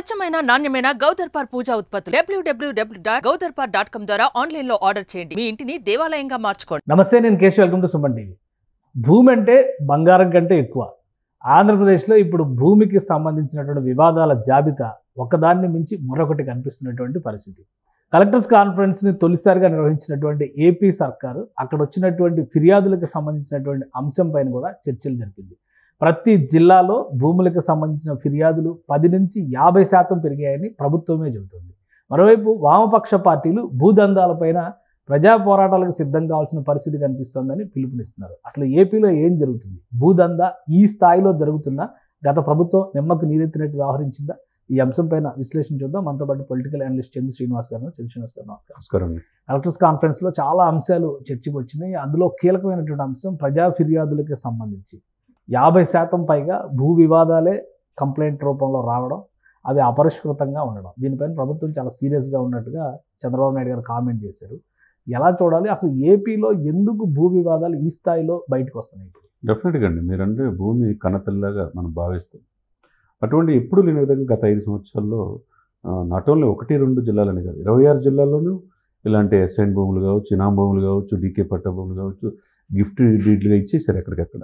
స్వచ్ఛమైన నాణ్యమైన గౌదర్పార్ పూజా ఉత్పత్తులు www.gaudarpar.com ద్వారా ఆన్లైన్ లో ఆర్డర్ చేయండి. మీ ఇంటిని దేవాలయంగా మార్చుకోండి. నమస్తే, నేను Keshav. Welcome to Suman TV. భూమి అంటే బంగారం కంటే ఎక్కువ. ఆంధ్రప్రదేశ్లో ఇప్పుడు భూమికి సంబంధించినటువంటి వివాదాల జాబితా ఒకదాన్ని మించి మరొకటి కనిపిస్తున్నటువంటి పరిస్థితి. కలెక్టర్స్ కాన్ఫరెన్స్ని తొలిసారిగా నిర్వహించినటువంటి ఏపీ సర్కారు అక్కడ వచ్చినటువంటి ఫిర్యాదులకు సంబంధించినటువంటి అంశం పైన కూడా చర్చలు జరిపింది. ప్రతి జిల్లాలో భూములకు సంబంధించిన ఫిర్యాదులు 10 నుంచి 50% పెరిగాయని ప్రభుత్వమే చెబుతుంది. మరోవైపు వామపక్ష పార్టీలు భూదందాలపైన ప్రజా పోరాటాలకు సిద్ధం కావాల్సిన పరిస్థితి కనిపిస్తోందని పిలుపునిస్తున్నారు. అసలు ఏపీలో ఏం జరుగుతుంది? భూదందా ఈ స్థాయిలో జరుగుతున్నా గత ప్రభుత్వం నిమ్మకు నీరెత్తినట్టు వ్యవహరించిందా? ఈ అంశం పైన విశ్లేషణ చూద్దాం. మనతో పాటు పొలిటికల్ అనలిస్ట్ చంద్ర శ్రీనివాస్ గారు. నమస్కారం. కలెక్టర్స్ కాన్ఫరెన్స్లో చాలా అంశాలు చర్చకు వచ్చినాయి. అందులో కీలకమైనటువంటి అంశం ప్రజా ఫిర్యాదులకి సంబంధించి 50% పైగా భూ వివాదాలే కంప్లైంట్ రూపంలో రావడం, అవి అపరిష్కృతంగా ఉండడం. దీనిపైన ప్రభుత్వం చాలా సీరియస్గా ఉన్నట్టుగా చంద్రబాబు నాయుడు గారు కామెంట్ చేశారు. ఎలా చూడాలి? అసలు ఏపీలో ఎందుకు భూ వివాదాలు ఈ స్థాయిలో బయటకు వస్తున్నాయి? ఇప్పుడు డెఫినెట్గా అండి, మీరంటే భూమి కన్నతల్లిలాగా మనం భావిస్తాం. అటువంటి ఎప్పుడు లేని విధంగా గత 5 సంవత్సరాల్లో నాట్ ఓన్లీ 1-2 జిల్లాలని కాదు, 26 జిల్లాల్లోనూ ఇలాంటి ఎస్ఐన్ భూములు కావచ్చు, ఇనాం భూములు కావచ్చు, డీకే పట్ట భూములు కావచ్చు, గిఫ్ట్ డీడ్లుగా ఇచ్చేసారు ఎక్కడికక్కడ.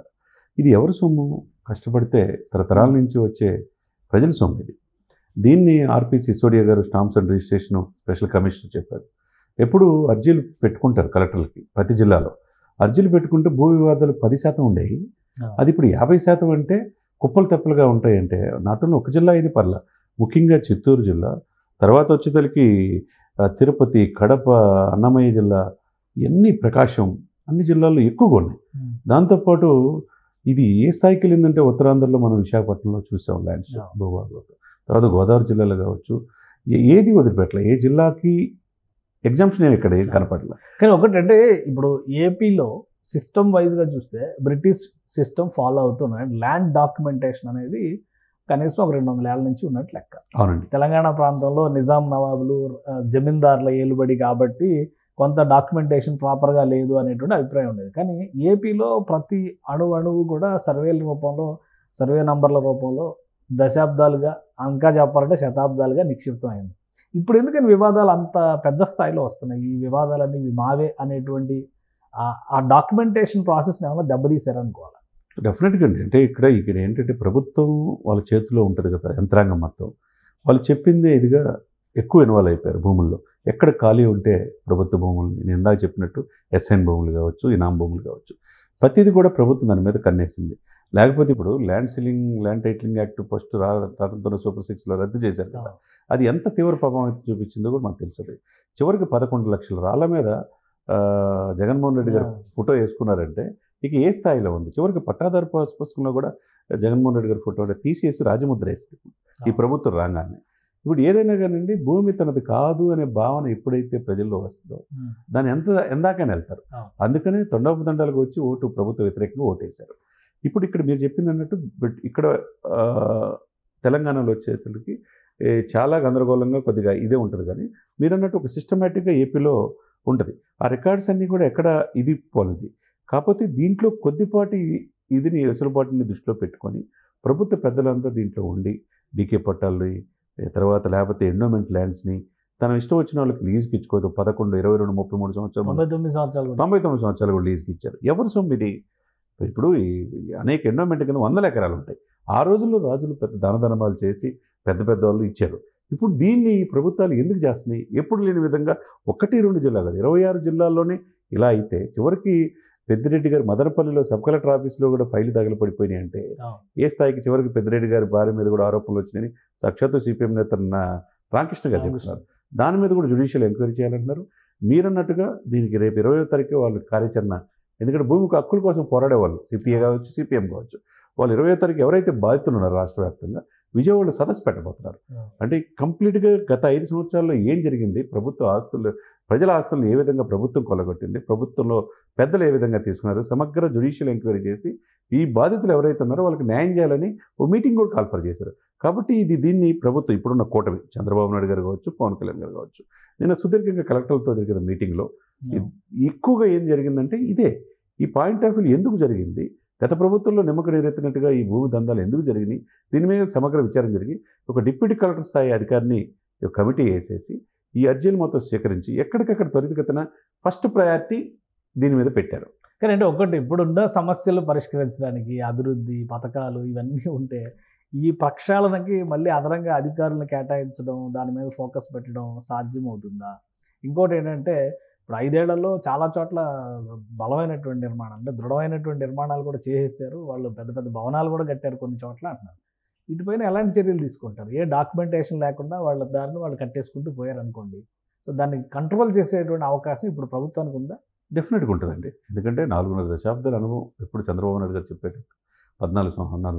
ఇది ఎవరి సొమ్ము? కష్టపడితే తరతరాల నుంచి వచ్చే ప్రజల సొమ్ము ఇది. దీన్ని ఆర్పి సిసోడియా గారు stamps and registration special commissioner చెప్పారు. ఎప్పుడు అర్జీలు పెట్టుకుంటారు కలెక్టర్లకి, ప్రతి జిల్లాలో అర్జీలు పెట్టుకుంటే భూ వివాదాలు 10% ఉండేవి. అది ఇప్పుడు 50% అంటే కుప్పలు తెప్పలుగా ఉంటాయంటే నాట్ ఓన్లీ ఒక జిల్లా ఇది పర్లా, ముఖ్యంగా చిత్తూరు జిల్లా, తర్వాత వచ్చేసరికి తిరుపతి, కడప, అన్నమయ్య జిల్లా, ఇవన్నీ ప్రకాశం, అన్ని జిల్లాల్లో ఎక్కువగా ఉన్నాయి. దాంతోపాటు ఇది ఏ స్థాయికి వెళ్ళిందంటే ఉత్తరాంధ్రలో మనం విశాఖపట్నంలో చూసాం ల్యాండ్స్ భూభాగంలో, తర్వాత గోదావరి జిల్లాలో కావచ్చు, ఏది వదిలిపెట్టలే. ఏ జిల్లాకి ఎగ్జామ్షన్ ఇక్కడ ఏది కనపడలే. కానీ ఒకటంటే ఇప్పుడు ఏపీలో సిస్టమ్ వైజ్గా చూస్తే బ్రిటిష్ సిస్టమ్ ఫాలో అవుతున్నాయి. ల్యాండ్ డాక్యుమెంటేషన్ అనేది కనీసం ఒక 200 ఏళ్ళ నుంచి ఉన్నట్టు లెక్క. అవునండి. తెలంగాణ ప్రాంతంలో నిజాం నవాబులు జమీందారుల ఏలుబడి కాబట్టి కొంత డాక్యుమెంటేషన్ ప్రాపర్గా లేదు అనేటువంటి అభిప్రాయం ఉండేది. కానీ ఏపీలో ప్రతి అణువు కూడా సర్వేల రూపంలో, సర్వే నంబర్ల రూపంలో దశాబ్దాలుగా, ఇంకా చెప్పాలంటే శతాబ్దాలుగా నిక్షిప్తం అయింది. ఇప్పుడు ఎందుకని వివాదాలు అంత పెద్ద స్థాయిలో వస్తున్నాయి? ఈ వివాదాలన్నీ మావే అనేటువంటి ఆ డాక్యుమెంటేషన్ ప్రాసెస్ని ఏమైనా దెబ్బతీశారనుకోవాలి. డెఫినెట్గా అండి. అంటే ఇక్కడ ఏంటంటే ప్రభుత్వం వాళ్ళ చేతిలో ఉంటుంది కదా, యంత్రాంగం మొత్తం. వాళ్ళు చెప్పిందే ఇదిగా ఎక్కువ ఇన్వాల్వ్ అయిపోయారు భూముల్లో. ఎక్కడ ఖాళీ ఉంటే ప్రభుత్వ భూముల్ని, నేను ఇందాక చెప్పినట్టు ఎస్ఎన్ భూములు కావచ్చు, ఇనాం భూములు కావచ్చు, ప్రతిదీ కూడా ప్రభుత్వం దాని మీద కన్నేసింది. లేకపోతే ఇప్పుడు land ceiling, land titling act first రావడంతో సూపర్ 6లో రద్దు చేశారు కదా, అది ఎంత తీవ్ర ప్రభావం అయితే చూపించిందో కూడా మనకు తెలుస్తుంది. చివరికి 11 లక్షల రాళ్ల మీద జగన్మోహన్ రెడ్డి గారు ఫోటో వేసుకున్నారంటే ఇక ఏ స్థాయిలో ఉంది. చివరికి పట్టాదారు పుస్తకంలో కూడా జగన్మోహన్ రెడ్డి గారి ఫోటో తీసేసి రాజముద్ర వేసుకుంది ఈ ప్రభుత్వం రాగానే. ఇప్పుడు ఏదైనా కానివ్వండి, భూమి తనది కాదు అనే భావన ఎప్పుడైతే ప్రజల్లో వస్తుందో దాన్ని ఎందాకైనా వెళ్తారు. అందుకనే తండోపతండాలకు వచ్చి ప్రభుత్వ వ్యతిరేకంగా ఓటేశారు. ఇప్పుడు ఇక్కడ మీరు చెప్పింది అన్నట్టు ఇక్కడ తెలంగాణలో వచ్చేసరికి చాలా గందరగోళంగా కొద్దిగా ఇదే ఉంటుంది. కానీ మీరు అన్నట్టు ఒక సిస్టమేటిక్గా ఏపీలో ఉంటుంది. ఆ రికార్డ్స్ అన్నీ కూడా ఎక్కడ ఇది పోలేదు. కాకపోతే దీంట్లో కొద్దిపాటి ఇదిని వెసులుబాటుని దృష్టిలో పెట్టుకొని ప్రభుత్వ పెద్దలంతా దీంట్లో ఉండి డీకే పట్టాలని, తర్వాత లేకపోతే ఎండోమెంట్ ల్యాండ్స్ని తన ఇష్టం వచ్చిన వాళ్ళకి లీజ్కి ఇచ్చుకోదు. 11, 22, 33 సంవత్సరాలు, 99 సంవత్సరాలు కూడా లీజ్కి ఇచ్చారు. ఎవరి సొమ్ము ఇది? ఇప్పుడు అనేక ఎండోమెంట్ కింద 100 ఎకరాలు ఉంటాయి. ఆ రోజుల్లో రాజులు పెద్ద దానధర్మాలు చేసి పెద్ద వాళ్ళు ఇచ్చారు. ఇప్పుడు దీన్ని ప్రభుత్వాలు ఎందుకు చేస్తున్నాయి? ఎప్పుడు లేని విధంగా 1-2 జిల్లా కాదు, 26 జిల్లాల్లోనే ఇలా అయితే చివరికి పెద్దిరెడ్డి గారు మదనపల్లిలో సబ్ కలెక్టర్ ఆఫీస్లో కూడా ఫైలు తగలపడిపోయినాయి. అంటే ఏ స్థాయికి చివరికి పెద్దిరెడ్డి గారి భార్య మీద కూడా ఆరోపణలు వచ్చినాయని సాక్షాత్తు సిపిఎం నేత రామకృష్ణ గారు చెప్తున్నారు. దాని మీద కూడా జ్యుడిషియల్ ఎంక్వైరీ చేయాలంటున్నారు. మీరన్నట్టుగా దీనికి రేపు 20వ తారీఖు వాళ్ళు కార్యాచరణ, ఎందుకంటే భూమికి హక్కుల కోసం పోరాడేవాళ్ళు సిపిఐ కావచ్చు, సిపిఎం కావచ్చు, వాళ్ళు 20వ తారీఖు ఎవరైతే బాధితులు ఉన్నారో రాష్ట్ర వ్యాప్తంగా విజయవాడలో సదస్సు పెట్టబోతున్నారు. అంటే కంప్లీట్గా గత 5 సంవత్సరాల్లో ఏం జరిగింది, ప్రభుత్వ ఆస్తులు, ప్రజల ఆస్తులను ఏ విధంగా ప్రభుత్వం కొల్లగొట్టింది, ప్రభుత్వంలో పెద్దలు ఏ విధంగా తీసుకున్నారు, సమగ్ర జ్యుడిషియల్ ఎంక్వైరీ చేసి ఈ బాధితులు ఎవరైతే ఉన్నారో వాళ్ళకి న్యాయం చేయాలని ఓ మీటింగ్ కూడా కాల్ఫర్ చేశారు. కాబట్టి దీన్ని ప్రభుత్వం ఇప్పుడున్న కూటమి చంద్రబాబు నాయుడు గారు కావచ్చు, పవన్ కళ్యాణ్ గారు కావచ్చు, నేను సుదీర్ఘంగా కలెక్టర్లతో జరిగిన మీటింగ్లో ఎక్కువగా ఏం జరిగిందంటే ఇదే ఈ పాయింట్ ఆఫ్ వ్యూ ఎందుకు జరిగింది, గత ప్రభుత్వంలో నిమ్మక నీరెత్తినట్టుగా ఈ భూమి దందాలు ఎందుకు జరిగినాయి, దీని మీద సమగ్ర విచారం జరిగి ఒక డిప్యూటీ కలెక్టర్ స్థాయి అధికారిని ఒక కమిటీ వేసేసి ఈ అర్జీలు మొత్తం స్వీకరించి ఎక్కడికక్కడ త్వరితగతిన ఫస్ట్ ప్రయారిటీ దీని మీద పెట్టారు. కానీ అంటే ఒకటి ఇప్పుడున్న సమస్యలు పరిష్కరించడానికి అభివృద్ధి పథకాలు ఇవన్నీ ఉంటే ఈ ప్రక్షాళనకి మళ్ళీ అదనంగా అధికారులను కేటాయించడం, దాని మీద ఫోకస్ పెట్టడం సాధ్యమవుతుందా? ఇంకోటి ఏంటంటే ఇప్పుడు 5 ఏళ్లలో చాలా చోట్ల బలమైనటువంటి నిర్మాణం అంటే దృఢమైనటువంటి నిర్మాణాలు కూడా చేసేసారు, వాళ్ళు పెద్ద పెద్ద భవనాలు కూడా కట్టారు కొన్ని చోట్ల అంటున్నారు. వీటిపైన ఎలాంటి చర్యలు తీసుకుంటారు? ఏ డాక్యుమెంటేషన్ లేకుండా వాళ్ళ దారిని వాళ్ళు కట్టేసుకుంటూ పోయారు అనుకోండి, సో దాన్ని కంట్రోల్ చేసేటువంటి అవకాశం ఇప్పుడు ప్రభుత్వానికి ఉందా? డెఫినెట్గా ఉంటుందండి. ఎందుకంటే 4.5 దశాబ్దాల అనుభవం. ఎప్పుడు చంద్రబాబు నాయుడు గారు చెప్పేటట్టు 14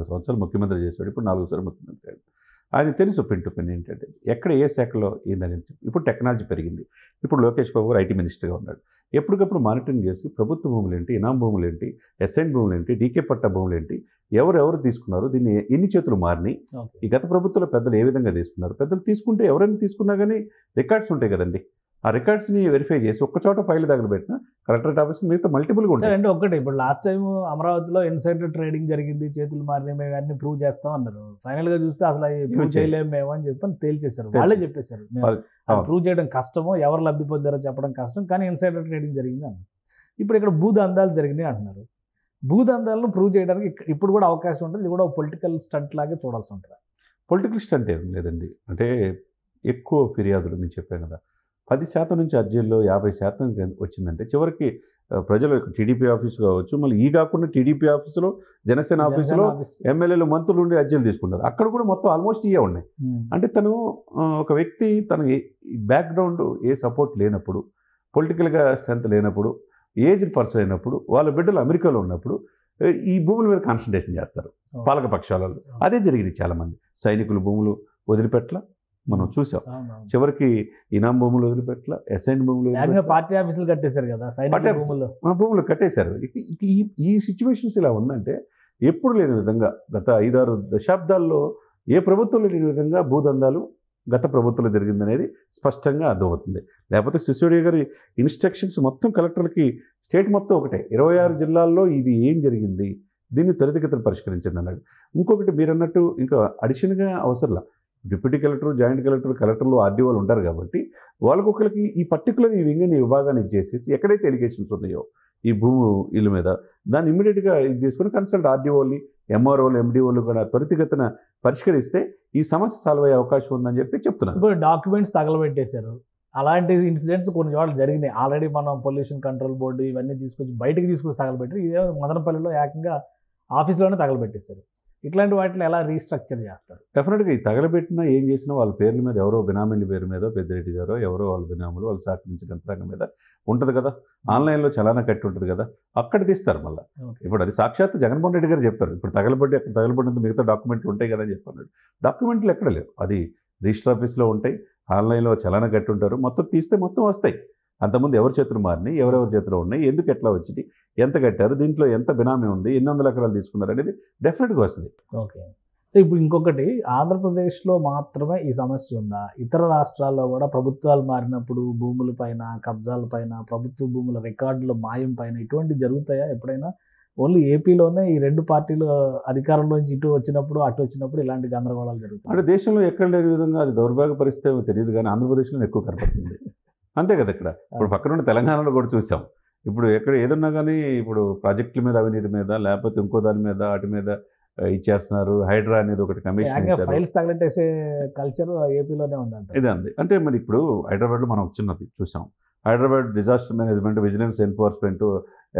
సంవత్సరాలు ముఖ్యమంత్రి చేశాడు, ఇప్పుడు 4సారి ముఖ్యమంత్రి అయ్యాడు. ఆయన తెలుసు పెన్ టు పెన్ ఏంటంటే ఎక్కడ ఏ శాఖలో ఏందని. ఇప్పుడు టెక్నాలజీ పెరిగింది, ఇప్పుడు లోకేష్ బాబు గారు ఐటీ మినిస్టర్గా ఉన్నాడు. ఎప్పటికప్పుడు మానిటరింగ్ చేసి ప్రభుత్వ భూములు ఏంటి, ఇనాం భూములు ఏంటి, ఎస్ఐన్ భూములు ఏంటి, డీకే పట్టా భూములు ఏంటి, ఎవరెవరు తీసుకున్నారు, దీన్ని ఎన్ని చేతులు మారినాయి, ఈ గత ప్రభుత్వంలో పెద్దలు ఏ విధంగా తీసుకున్నారు, పెద్దలు తీసుకుంటే ఎవరైనా తీసుకున్నా కానీ రికార్డ్స్ ఉంటాయి కదండి, ఆ రికార్డ్స్ని వెరిఫై చేసి ఒక్కచోట ఫైల్ తగలబెట్టిన కలెక్టరేట్ ఆఫీస్ మిగతా మల్టిపుల్గా ఉంటాయి. అంటే ఒకటి ఇప్పుడు లాస్ట్ టైం అమరావతిలో ఇన్సైడర్ ట్రేడింగ్ జరిగింది, చేతులు మారినాయి, మేము అన్ని ప్రూవ్ చేస్తాం అన్నారు. ఫైనల్గా చూస్తే అసలు అవి ప్రూవ్ చేయలేము మేము అని చెప్పి తేల్చేశారు, వాళ్ళే చెప్పేశారు. ప్రూవ్ చేయడం కష్టమో, ఎవరు లబ్ధి పొందారో చెప్పడం కష్టం, కానీ ఇన్సైడర్ ట్రేడింగ్ జరిగింది అన్నారు. ఇప్పుడు ఇక్కడ భూదందాలు జరిగినాయి అంటున్నారు. భూదందాలను ప్రూవ్ చేయడానికి ఇప్పుడు కూడా అవకాశం ఉంటుంది, ఇది కూడా పొలిటికల్ స్టంట్ లాగే చూడాల్సి ఉంటుంది. పొలిటికల్ స్టంట్ ఏం లేదండి. అంటే ఎక్కువ ఫిర్యాదులు నేను చెప్పాను కదా, 10% నుంచి అర్జీల్లో 50% వచ్చిందంటే చివరికి ప్రజలు టీడీపీ ఆఫీసు కావచ్చు, మళ్ళీ ఈ కాకుండా టీడీపీ ఆఫీసులో జనసేన ఆఫీసులో ఎమ్మెల్యేలు మంత్రులు ఉండి అర్జీలు తీసుకుంటారు. అక్కడ కూడా మొత్తం ఆల్మోస్ట్ ఇవే ఉన్నాయి. అంటే తను ఒక వ్యక్తి తన బ్యాక్గ్రౌండ్ ఏ సపోర్ట్ లేనప్పుడు, పొలిటికల్గా స్ట్రెంత్ లేనప్పుడు, ఏజ్డ్ పర్సన్ అయినప్పుడు, వాళ్ళ బిడ్డలు అమెరికాలో ఉన్నప్పుడు ఈ భూముల మీద కాన్సన్ట్రేషన్ చేస్తారు పాలక పక్షాలలో. అదే జరిగింది. చాలామంది సైనికులు భూములు వదిలిపెట్ల మనం చూసాం. చివరికి ఇనాం భూములు వదిలిపెట్ల, ఎస్ఐన్ భూములు, పార్టీ ఆఫీసులు కట్టేశారు కదా, భూములు కట్టేశారు. ఈ సిచ్యువేషన్స్ ఇలా ఉందంటే ఎప్పుడు లేని విధంగా గత 5-6 దశాబ్దాల్లో ఏ ప్రభుత్వంలో లేని విధంగా భూదందాలు గత ప్రభుత్వంలో జరిగిందనేది స్పష్టంగా అర్థమవుతుంది. లేకపోతే సిసోడియా గారి ఇన్స్ట్రక్షన్స్ మొత్తం కలెక్టర్లకి స్టేట్ మొత్తం ఒకటే, 26 జిల్లాల్లో ఇది ఏం జరిగింది, దీన్ని త్వరితగతిన పరిష్కరించండి అన్నాడు. ఇంకొకటి మీరు అన్నట్టు ఇంకా అడిషన్గా అవసరంలా, డిప్యూటీ కలెక్టర్, జాయింట్ కలెక్టర్, కలెక్టర్లు, ఆర్డీఓలు ఉంటారు కాబట్టి వాళ్ళకొకరికి ఈ పర్టికులర్ ఈ వింగని విభాగాన్ని ఇచ్చేసేసి ఎక్కడైతే ఎలిగేషన్స్ ఉన్నాయో ఈ భూమి ఇల్లు మీద దాన్ని ఇమ్మీడియట్గా ఇది తీసుకుని కన్సల్ట్ ఆర్డీఓల్ని, ఎంఆర్ఓలు, ఎండిఓలు కూడా త్వరితగతిన పరిష్కరిస్తే ఈ సమస్య సాల్వ్ అయ్యే అవకాశం ఉందని చెప్పి చెప్తున్నారు. ఇప్పుడు డాక్యుమెంట్స్ తగలబెట్టేశారు, అలాంటి ఇన్సిడెంట్స్ కొన్ని చోట్ల జరిగినాయి. ఆల్రెడీ మనం పొల్యూషన్ కంట్రోల్ బోర్డు ఇవన్నీ తీసుకొచ్చి బయటకు తీసుకొచ్చి తగలబెట్టారు. ఇదే మదనపల్లిలో ఏకంగా ఆఫీస్లోనే తగలబెట్టేశారు. ఇట్లాంటి వాటిని ఎలా రీస్ట్రక్చర్ చేస్తారు? డెఫినెట్గా ఈ తగలబెట్టినా ఏం చేసినా వాళ్ళ పేర్ల మీద ఎవరో బినామీల పేరు మీద, పెద్దిరెడ్డి గారో ఎవరో వాళ్ళ బినాములు వాళ్ళు సహకరించిన యంత్రాంగం మీద ఉంటుంది కదా, ఆన్లైన్లో చలానా కట్టి ఉంటుంది కదా, అక్కడ తీస్తారు మళ్ళీ. ఇప్పుడు అది సాక్షాత్ జగన్మోహన్ రెడ్డి గారు చెప్పారు, ఇప్పుడు తగలబడి అక్కడ తగలబడినంత మిగతా డాక్యుమెంట్లు ఉంటాయి కదా అని చెప్పన్నాడు. డాక్యుమెంట్లు ఎక్కడ లేవు, అది రిజిస్టర్ ఆఫీస్లో ఉంటాయి, ఆన్లైన్లో చలానా కట్టి ఉంటారు, మొత్తం తీస్తే మొత్తం వస్తాయి. అంతకుముందు ఎవరి చేతులు మారినాయి, ఎవరెవరి చేతిలో ఉన్నాయి, ఎందుకు ఎట్లా వచ్చింది, ఎంత కట్టారు, దీంట్లో ఎంత బినామీ ఉంది, ఎన్ని వందల ఎకరాలు తీసుకున్నారు అనేది డెఫినెట్గా వస్తుంది. ఓకే. సో ఇప్పుడు ఇంకొకటి, ఆంధ్రప్రదేశ్లో మాత్రమే ఈ సమస్య ఉందా? ఇతర రాష్ట్రాల్లో కూడా ప్రభుత్వాలు మారినప్పుడు భూముల పైన, కబ్జాల పైన, ప్రభుత్వ భూముల రికార్డుల మాయం పైన ఇటువంటివి జరుగుతాయా ఎప్పుడైనా? ఓన్లీ ఏపీలోనే ఈ 2 పార్టీలు అధికారంలోంచి ఇటు వచ్చినప్పుడు అటు వచ్చినప్పుడు ఇలాంటి గందరగోళాలు జరుగుతాయి? అంటే దేశంలో ఎక్కడ లేని విధంగా అది దౌర్భాగ్య పరిస్థితి తెలియదు, కానీ ఆంధ్రప్రదేశ్లో ఎక్కువ కనపడుతుంది. అంతే కదా. ఇక్కడ ఇప్పుడు పక్కన తెలంగాణలో కూడా చూసాం. ఇప్పుడు ఎక్కడ ఏదన్నా కానీ ఇప్పుడు ప్రాజెక్టుల మీద, అవినీతి మీద, లేకపోతే ఇంకో దాని మీద, వాటి మీద ఇచ్చేస్తున్నారు. హైడ్రా అనేది ఒకటి కమిషన్, ఫైల్స్ తగలెట్టేసే కల్చర్ ఏపీలోనే ఉందంట. ఇదే ఉంది. అంటే మరి ఇప్పుడు హైదరాబాద్లో మనం చిన్నది చూసాం. Hyderabad disaster management, vigilance enforcement,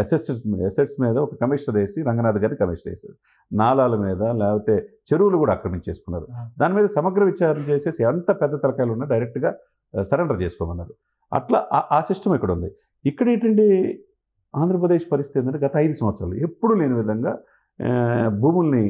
assets మీద ఒక కమిషనర్ వేసి, రంగనాథ్ గారిని కమిషనర్ వేశారు. నాలాల మీద లేకపోతే చెరువులు కూడా ఆక్రమించేసుకున్నారు. దాని మీద సమగ్ర విచారణ చేసేసి ఎంత పెద్ద తలకాయలు ఉన్నా డైరెక్ట్గా సరెండర్ చేసుకోమన్నారు. అట్లా ఆ సిస్టమ్ ఇక్కడ ఉంది. ఇక్కడ ఏంటంటే ఆంధ్రప్రదేశ్ పరిస్థితి ఏంటంటే గత 5 సంవత్సరాలు ఎప్పుడు లేని విధంగా భూముల్ని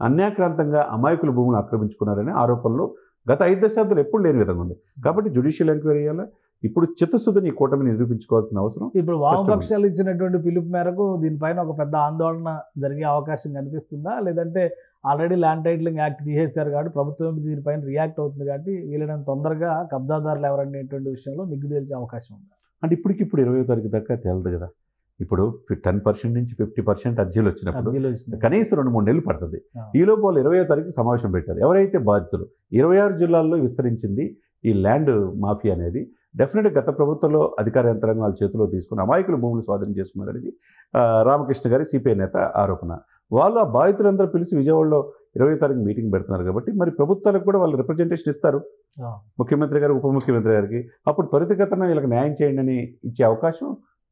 అన్యాక్రాంతంగా అమాయకుల భూములు ఆక్రమించుకున్నారనే ఆరోపణలు గత 5 దశాబ్దాలు ఎప్పుడు లేని విధంగా ఉంది. కాబట్టి జ్యుడిషియల్ ఎంక్వైరీ చేయాలి. ఇప్పుడు చిత్తశుద్ధిని ఈ కూటమిని నిరూపించుకోవాల్సిన అవసరం. ఇప్పుడు వామపక్షాలు ఇచ్చినటువంటి పిలుపు మేరకు దీనిపైన ఒక పెద్ద ఆందోళన జరిగే అవకాశం కనిపిస్తుందా? లేదంటే ఆల్రెడీ ల్యాండ్ టైటిలింగ్ యాక్ట్ తీసేశారు కాబట్టి ప్రభుత్వం దీనిపైన రియాక్ట్ అవుతుంది కాబట్టి వీళ్ళని తొందరగా కబ్జాదారులు ఎవరనేటువంటి విషయంలో నిగ్గు తేల్చే అవకాశం ఉందా? అంటే ఇప్పటికిప్పుడు 20వ తారీఖు దాకా తేలదు కదా. ఇప్పుడు 10% నుంచి 50% అర్జీలు వచ్చినప్పుడు అర్జీలు వచ్చినాయి. కనీసం 2-3 నెలలు పడుతుంది. ఆ. ఈలోపు వాళ్ళు 20వ తారీఖు సమావేశం పెట్టారు. ఎవరైతే బాధితులు 26 జిల్లాల్లో విస్తరించింది ఈ ల్యాండ్ మాఫియా అనేది. డెఫినెట్గా గత ప్రభుత్వంలో అధికార యంత్రాంగం వాళ్ళ చేతిలో తీసుకుని అమాయకులు భూములు స్వాధీనం చేసుకున్నారనేది రామకృష్ణ గారి సిపిఐ నేత ఆరోపణ. వాళ్ళు ఆ బాధితులందరూ పిలిచి విజయవాడలో 20వ తారీఖు మీటింగ్ పెడుతున్నారు కాబట్టి మరి ప్రభుత్వాలకు కూడా వాళ్ళు రిప్రజెంటేషన్ ఇస్తారు ఆ. ముఖ్యమంత్రి గారు, ఉప ముఖ్యమంత్రి గారికి. అప్పుడు త్వరితగతిన వీళ్ళకి న్యాయం చేయండి అని ఇచ్చే అవకాశం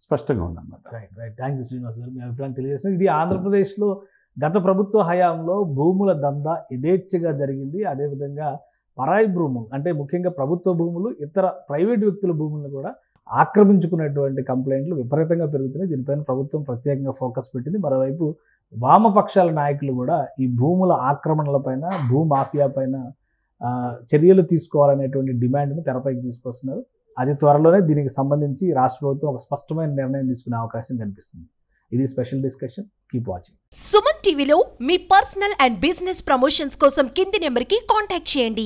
స్పష్టంగా ఉందన్నమాట. రైట్. థ్యాంక్ యూ శ్రీనివాస్ గారు, మీ అభిప్రాయం తెలియజేస్తున్నారు. ఇది ఆంధ్రప్రదేశ్లో గత ప్రభుత్వ హయాంలో భూముల దందా యథేచ్ఛగా జరిగింది. అదేవిధంగా పరాయి భూములు అంటే ముఖ్యంగా ప్రభుత్వ భూములు, ఇతర ప్రైవేట్ వ్యక్తుల భూములను కూడా ఆక్రమించుకునేటువంటి కంప్లైంట్లు విపరీతంగా పెరుగుతున్నాయి. దీనిపైన ప్రభుత్వం ప్రత్యేకంగా ఫోకస్ పెట్టింది. మరోవైపు వామపక్షాల నాయకులు కూడా ఈ భూముల ఆక్రమణలపైన, భూ మాఫియా పైన చర్యలు తీసుకోవాలనేటువంటి డిమాండ్ను తెరపైకి తీసుకొస్తున్నారు. అది త్వరలోనే దీనికి సంబంధించి రాష్ట్ర ప్రభుత్వం ఒక స్పష్టమైన నిర్ణయం తీసుకునే అవకాశం కనిపిస్తుంది. ఇది special discussion. Keep watching. Suman టీవీలో మీ పర్సనల్ అండ్ బిజినెస్ ప్రమోషన్స్ కోసం కింది నెంబర్కి కాంటాక్ట్ చేయండి.